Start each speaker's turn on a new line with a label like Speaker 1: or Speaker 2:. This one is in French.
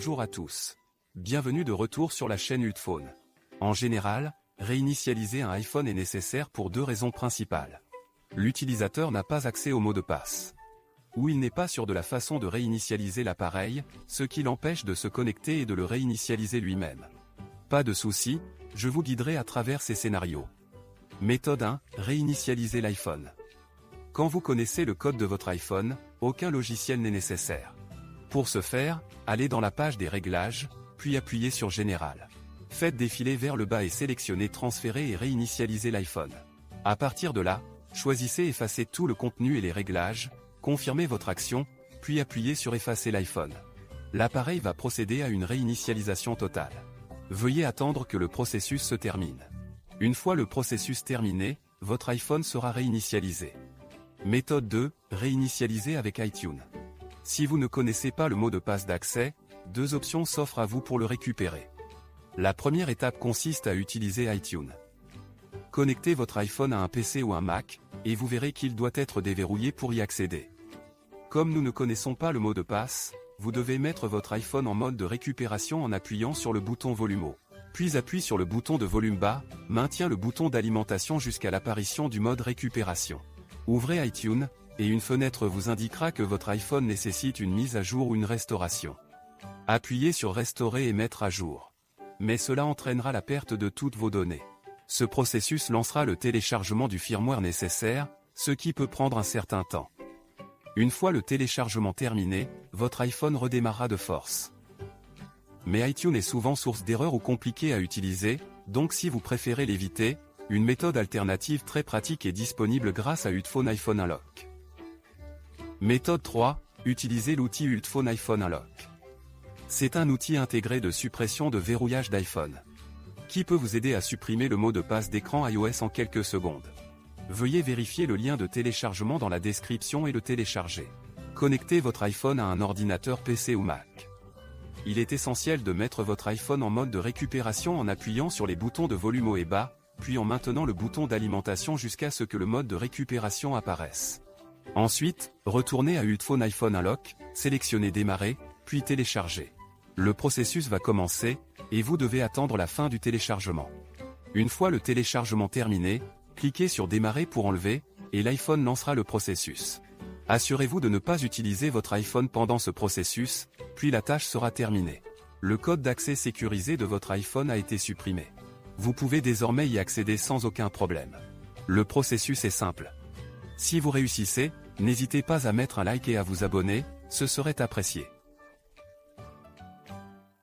Speaker 1: Bonjour à tous. Bienvenue de retour sur la chaîne Ultphone. En général, réinitialiser un iPhone est nécessaire pour deux raisons principales. L'utilisateur n'a pas accès au mot de passe. Ou il n'est pas sûr de la façon de réinitialiser l'appareil, ce qui l'empêche de se connecter et de le réinitialiser lui-même. Pas de souci, je vous guiderai à travers ces scénarios. Méthode 1, réinitialiser l'iPhone. Quand vous connaissez le code de votre iPhone, aucun logiciel n'est nécessaire. Pour ce faire, allez dans la page des réglages, puis appuyez sur Général. Faites défiler vers le bas et sélectionnez Transférer et réinitialiser l'iPhone. À partir de là, choisissez Effacer tout le contenu et les réglages, confirmez votre action, puis appuyez sur Effacer l'iPhone. L'appareil va procéder à une réinitialisation totale. Veuillez attendre que le processus se termine. Une fois le processus terminé, votre iPhone sera réinitialisé. Méthode 2, réinitialiser avec iTunes. Si vous ne connaissez pas le mot de passe d'accès, deux options s'offrent à vous pour le récupérer. La première étape consiste à utiliser iTunes. Connectez votre iPhone à un PC ou un Mac, et vous verrez qu'il doit être déverrouillé pour y accéder. Comme nous ne connaissons pas le mot de passe, vous devez mettre votre iPhone en mode de récupération en appuyant sur le bouton volume haut. Puis appuie sur le bouton de volume bas, maintient le bouton d'alimentation jusqu'à l'apparition du mode récupération. Ouvrez iTunes, et une fenêtre vous indiquera que votre iPhone nécessite une mise à jour ou une restauration. Appuyez sur Restaurer et mettre à jour. Mais cela entraînera la perte de toutes vos données. Ce processus lancera le téléchargement du firmware nécessaire, ce qui peut prendre un certain temps. Une fois le téléchargement terminé, votre iPhone redémarrera de force. Mais iTunes est souvent source d'erreurs ou compliqué à utiliser, donc si vous préférez l'éviter, une méthode alternative très pratique est disponible grâce à Ultphone iPhone Unlock. Méthode 3, utilisez l'outil Ultphone iPhone Unlock. C'est un outil intégré de suppression de verrouillage d'iPhone, qui peut vous aider à supprimer le mot de passe d'écran iOS en quelques secondes. Veuillez vérifier le lien de téléchargement dans la description et le télécharger. Connectez votre iPhone à un ordinateur PC ou Mac. Il est essentiel de mettre votre iPhone en mode de récupération en appuyant sur les boutons de volume haut et bas, puis en maintenant le bouton d'alimentation jusqu'à ce que le mode de récupération apparaisse. Ensuite, retournez à Ultphone iPhone Unlock, sélectionnez Démarrer, puis Télécharger. Le processus va commencer, et vous devez attendre la fin du téléchargement. Une fois le téléchargement terminé, cliquez sur Démarrer pour enlever, et l'iPhone lancera le processus. Assurez-vous de ne pas utiliser votre iPhone pendant ce processus, puis la tâche sera terminée. Le code d'accès sécurisé de votre iPhone a été supprimé. Vous pouvez désormais y accéder sans aucun problème. Le processus est simple. Si vous réussissez, n'hésitez pas à mettre un like et à vous abonner, ce serait apprécié.